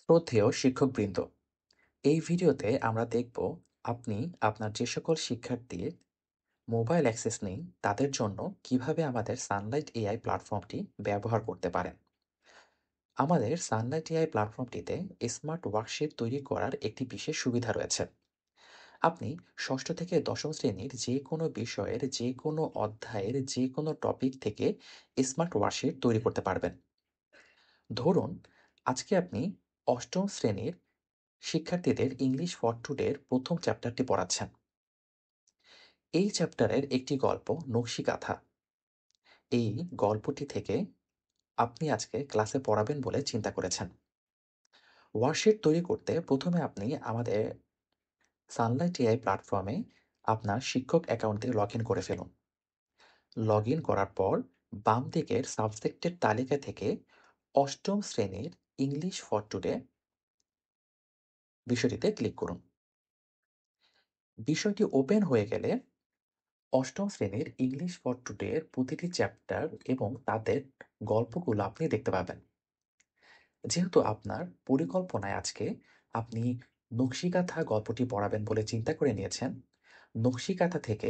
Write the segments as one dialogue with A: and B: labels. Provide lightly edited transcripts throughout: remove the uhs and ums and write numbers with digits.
A: শ্রদ্ধেয় শিক্ষকবৃন্দ, এই ভিডিওতে আমরা দেখব আপনি আপনার যে সকল শিক্ষার্থী মোবাইল অ্যাক্সেস নেই তাদের জন্য কিভাবে আমাদের সানলাইট এআই প্ল্যাটফর্মটি ব্যবহার করতে পারেন। আমাদের সানলাইট এআই প্ল্যাটফর্মটিতে স্মার্ট ওয়ার্কশিট তৈরি করার একটি বিশেষ সুবিধা রয়েছে। আপনি ষষ্ঠ থেকে দশম শ্রেণীর যে কোনো বিষয়ের যে কোনো অধ্যায়ের যে কোনো টপিক থেকে স্মার্ট ওয়ার্কশিট তৈরি করতে পারবেন। ধরুন, আজকে আপনি অষ্টম শ্রেণীর শিক্ষার্থীদের ইংলিশ ফর টুডের প্রথম চ্যাপ্টারটি পড়াচ্ছেন। এই চ্যাপ্টারের একটি গল্প নকশিকাঁথা। এই গল্পটি থেকে আপনি আজকে ক্লাসে পড়াবেন বলে চিন্তা করেছেন। ওয়ার্কশিট তৈরি করতে প্রথমে আপনি আমাদের সানলাইট এআই প্ল্যাটফর্মে আপনার শিক্ষক অ্যাকাউন্টে লগ ইন করে ফেলুন। লগ ইন করার পর বাম দিকের সাবজেক্টের তালিকা থেকে অষ্টম শ্রেণীর ইংলিশ ফর টুডে বিষয়টিতে ক্লিক করুন। বিষয়টি ওপেন হয়ে গেলে অষ্টম শ্রেণীর ইংলিশ ফর টুডের প্রতিটি চ্যাপ্টার এবং তাদের গল্পগুলো আপনি দেখতে পাবেন। যেহেতু আপনার পরিকল্পনায় আজকে আপনি নকশিকাঁথা গল্পটি পড়াবেন বলে চিন্তা করে নিয়েছেন, নকশিকাঁথা থেকে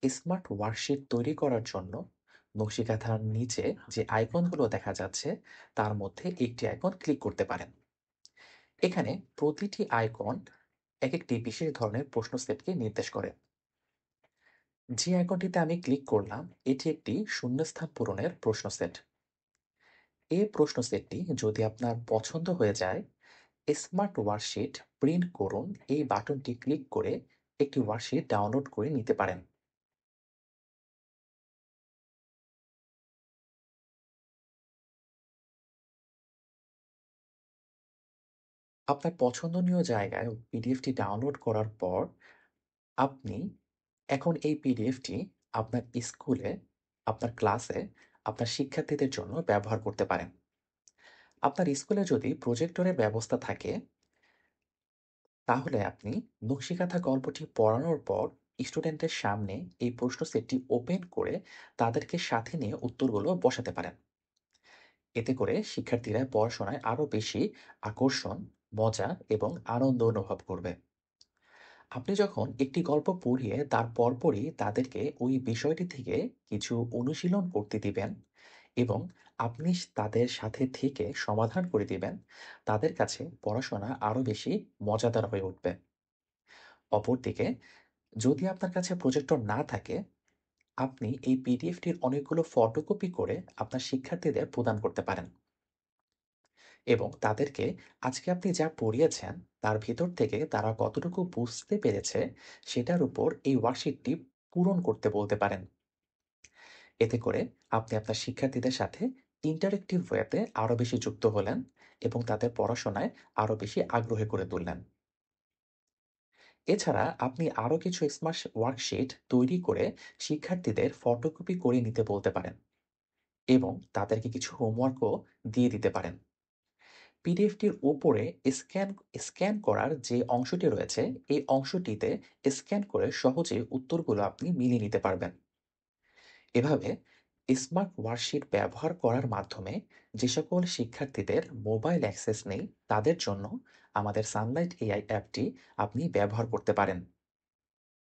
A: স্মার্ট ওয়ার্কশিট তৈরি করার জন্য নকশিকাঁথার নিচে যে আইকনগুলো দেখা যাচ্ছে তার মধ্যে একটি আইকন ক্লিক করতে পারেন। এখানে প্রতিটি আইকন এক একটি বিশেষ ধরনের প্রশ্ন সেটকে নির্দেশ করে। যে আইকনটিতে আমি ক্লিক করলাম এটি একটি শূন্যস্থান পূরণের প্রশ্ন সেট। এই প্রশ্ন সেটটি যদি আপনার পছন্দ হয়ে যায়, স্মার্ট ওয়ার্কশিট প্রিন্ট করুন এই বাটনটি ক্লিক করে একটি ওয়ার্কশিট ডাউনলোড করে নিতে পারেন। আপনার পছন্দনীয় জায়গায় পিডিএফটি ডাউনলোড করার পর আপনি এখন এই পিডিএফটি আপনার স্কুলে, আপনার ক্লাসে, আপনার শিক্ষার্থীদের জন্য ব্যবহার করতে পারেন। আপনার স্কুলে যদি প্রজেক্টরের ব্যবস্থা থাকে তাহলে আপনি নকশিকাঁথা গল্পটি পড়ানোর পর স্টুডেন্টের সামনে এই প্রশ্ন সেটটি ওপেন করে তাদেরকে সাথে নিয়ে উত্তরগুলো বসাতে পারেন। এতে করে শিক্ষার্থীরা পড়াশোনায় আরও বেশি আকর্ষণ, মজা এবং আনন্দ অনুভব করবে। আপনি যখন একটি গল্প পড়িয়ে তার পরপরই তাদেরকে ওই বিষয়টি থেকে কিছু অনুশীলন করতে দিবেন এবং আপনি তাদের সাথে থেকে সমাধান করে দিবেন, তাদের কাছে পড়াশোনা আরও বেশি মজাদার হয়ে উঠবে। অপরদিকে, যদি আপনার কাছে প্রজেক্টর না থাকে, আপনি এই পিডিএফটির অনেকগুলো ফটোকপি করে আপনার শিক্ষার্থীদের প্রদান করতে পারেন এবং তাদেরকে আজকে আপনি যা পড়িয়েছেন তার ভিতর থেকে তারা কতটুকু বুঝতে পেরেছে সেটার উপর এই ওয়ার্কশিটটি পূরণ করতে বলতে পারেন। এতে করে আপনি আপনার শিক্ষার্থীদের সাথে ইন্টারেক্টিভ ওয়েতে আরও বেশি যুক্ত হলেন এবং তাদের পড়াশোনায় আরও বেশি আগ্রহী করে তুললেন। এছাড়া আপনি আরও কিছু স্মার্ট ওয়ার্কশিট তৈরি করে শিক্ষার্থীদের ফটোকপি করে নিতে বলতে পারেন এবং তাদেরকে কিছু হোমওয়ার্কও দিয়ে দিতে পারেন। পিডিএফটির উপরে স্ক্যান স্ক্যান করার যে অংশটি রয়েছে এই অংশটিতে স্ক্যান করে সহজে উত্তরগুলো আপনি মিলিয়ে নিতে পারবেন। এভাবে স্মার্ট ওয়ার্কশিট ব্যবহার করার মাধ্যমে যে সকল শিক্ষার্থীদের মোবাইল অ্যাক্সেস নেই তাদের জন্য আমাদের সানলাইট এআই অ্যাপটি আপনি ব্যবহার করতে পারেন।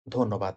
A: ধন্যবাদ।